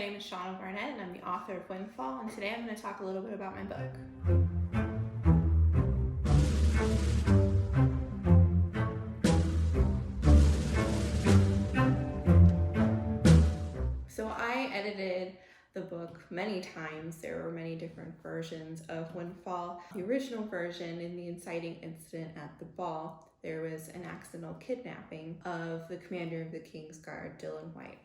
my name is Shawna Barnett and I'm the author of Windfall, and today I'm going to talk a little bit about my book. So I edited the book many times. There were many different versions of Windfall. The original version, in the inciting incident at the ball, there was an accidental kidnapping of the commander of the King's Guard, Dylan White.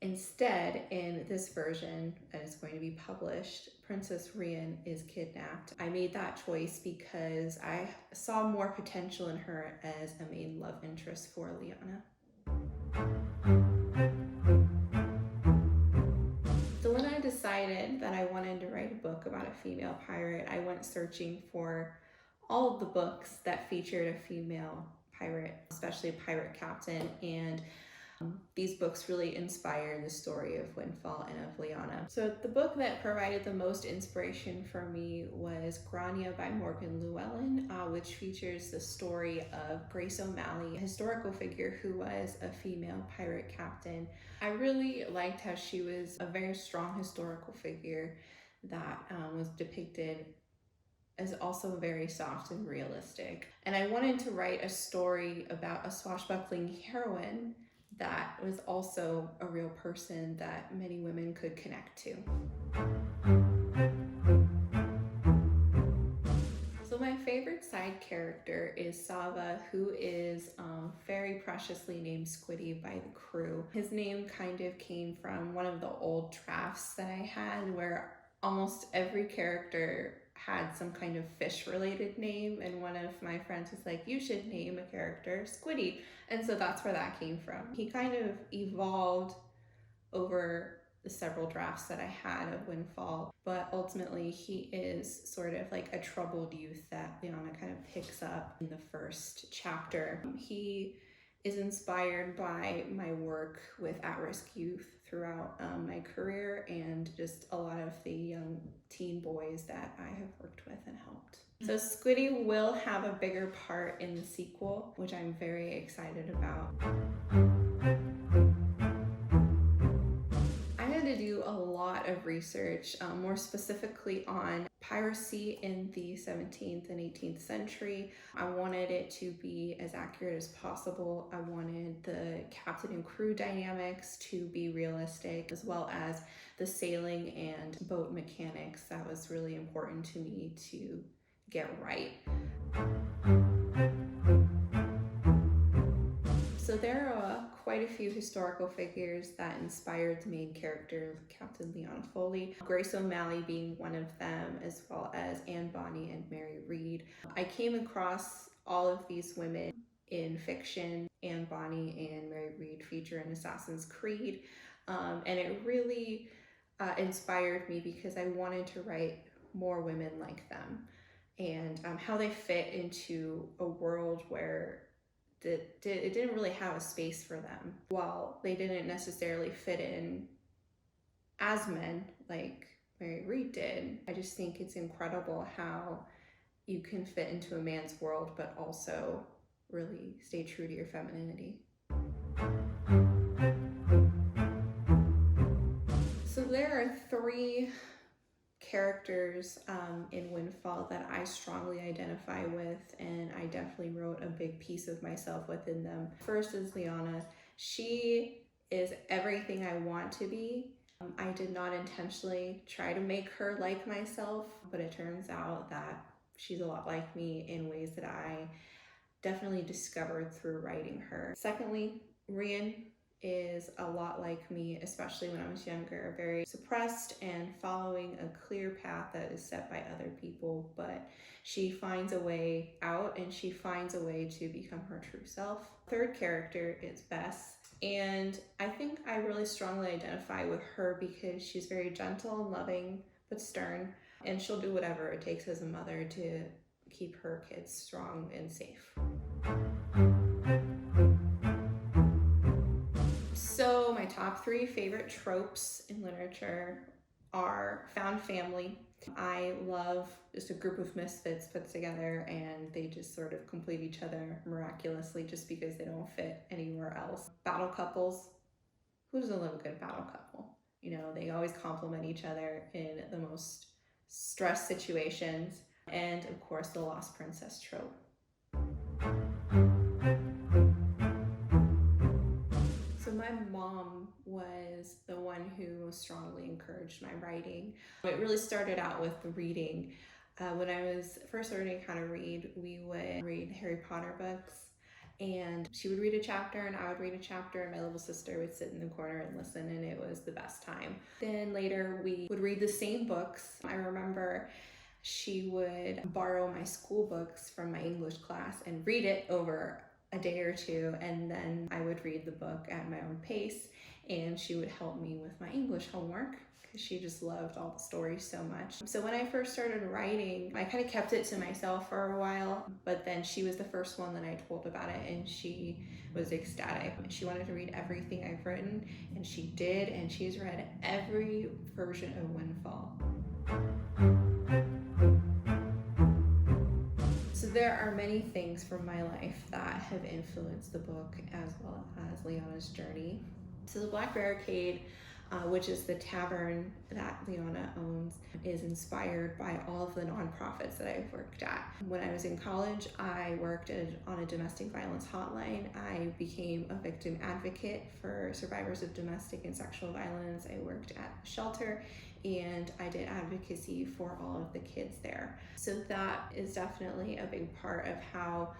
Instead, in this version that is going to be published, Princess Rian is kidnapped. I made that choice because I saw more potential in her as a main love interest for Liana. So when I decided that I wanted to write a book about a female pirate, I went searching for all of the books that featured a female pirate, especially a pirate captain, and these books really inspired the story of Windfall and of Liana. So the book that provided the most inspiration for me was Grania by Morgan Llewellyn, which features the story of Grace O'Malley, a historical figure who was a female pirate captain. I really liked how she was a very strong historical figure that was depicted as also very soft and realistic. And I wanted to write a story about a swashbuckling heroine that was also a real person that many women could connect to. So my favorite side character is Sava, who is very preciously named Squiddy by the crew. His name kind of came from one of the old drafts that I had where almost every character had some kind of fish related name, and one of my friends was like, you should name a character Squiddy, and so that's where that came from. He kind of evolved over the several drafts that I had of Windfall, but ultimately he is sort of like a troubled youth that Liana kind of picks up in the first chapter. He is inspired by my work with at-risk youth throughout my career and just a lot of the young teen boys that I have worked with and helped. So Squiddy will have a bigger part in the sequel, which I'm very excited about. I had to do a lot of research, more specifically on piracy in the 17th and 18th century. I wanted it to be as accurate as possible. I wanted the captain and crew dynamics to be realistic, as well as the sailing and boat mechanics. That was really important to me to get right. So there are quite a few historical figures that inspired the main character, Captain Liana Foley, Grace O'Malley being one of them, as well as Anne Bonny and Mary Read. I came across all of these women in fiction. Anne Bonny and Mary Read feature in Assassin's Creed, and it really inspired me because I wanted to write more women like them and how they fit into a world where it didn't really have a space for them. While they didn't necessarily fit in as men like Mary Read did, I just think it's incredible how you can fit into a man's world but also really stay true to your femininity. So there are three characters in Windfall that I strongly identify with, and I definitely wrote a big piece of myself within them. First is Liana. She is everything I want to be. I did not intentionally try to make her like myself, but it turns out that she's a lot like me in ways that I definitely discovered through writing her. Secondly, Rian is a lot like me, especially when I was younger, very suppressed and following a clear path that is set by other people, but she finds a way out and she finds a way to become her true self. Third character is Bess, and I think I really strongly identify with her because she's very gentle and loving, but stern, and she'll do whatever it takes as a mother to keep her kids strong and safe. So my top three favorite tropes in literature are found family. I love just a group of misfits put together and they just sort of complete each other miraculously just because they don't fit anywhere else. Battle couples. Who doesn't love a good battle couple? they always compliment each other in the most stress situations. And of course, the lost princess trope. So my mom was the one who strongly encouraged my writing. It really started out with the reading. When I was first learning how to read, we would read Harry Potter books, and she would read a chapter and I would read a chapter, and my little sister would sit in the corner and listen, and it was the best time. Then later we would read the same books. I remember she would borrow my school books from my English class and read it over a day or two, and then I would read the book at my own pace, and she would help me with my English homework because she just loved all the stories so much. So when I first started writing, I kind of kept it to myself for a while, but then she was the first one that I told about it, and she was ecstatic. She wanted to read everything I've written, and she did, and she's read every version of Windfall. So there are many things from my life that have influenced the book as well as Liana's journey. So the Black Barricade, which is the tavern that Liana owns, is inspired by all of the nonprofits that I've worked at. When I was in college, I worked on a domestic violence hotline. I became a victim advocate for survivors of domestic and sexual violence. I worked at a shelter, and I did advocacy for all of the kids there. So that is definitely a big part of how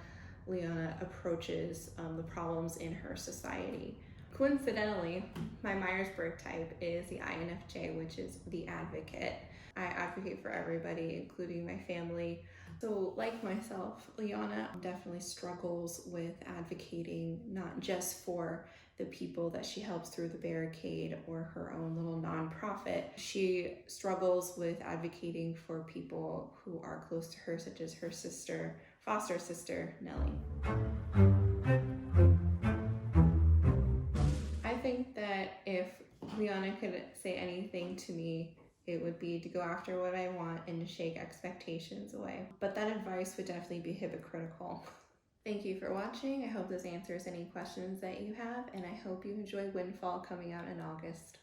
Liana approaches the problems in her society. Coincidentally, my Myers-Briggs type is the INFJ, which is the advocate. I advocate for everybody, including my family. So like myself, Liana definitely struggles with advocating, not just for the people that she helps through the barricade or her own little nonprofit. She struggles with advocating for people who are close to her, such as her sister, foster sister, Nellie. I think that if Liana could say anything to me, it would be to go after what I want and to shake expectations away. But that advice would definitely be hypocritical. Thank you for watching. I hope this answers any questions that you have, and I hope you enjoy Windfall coming out in August.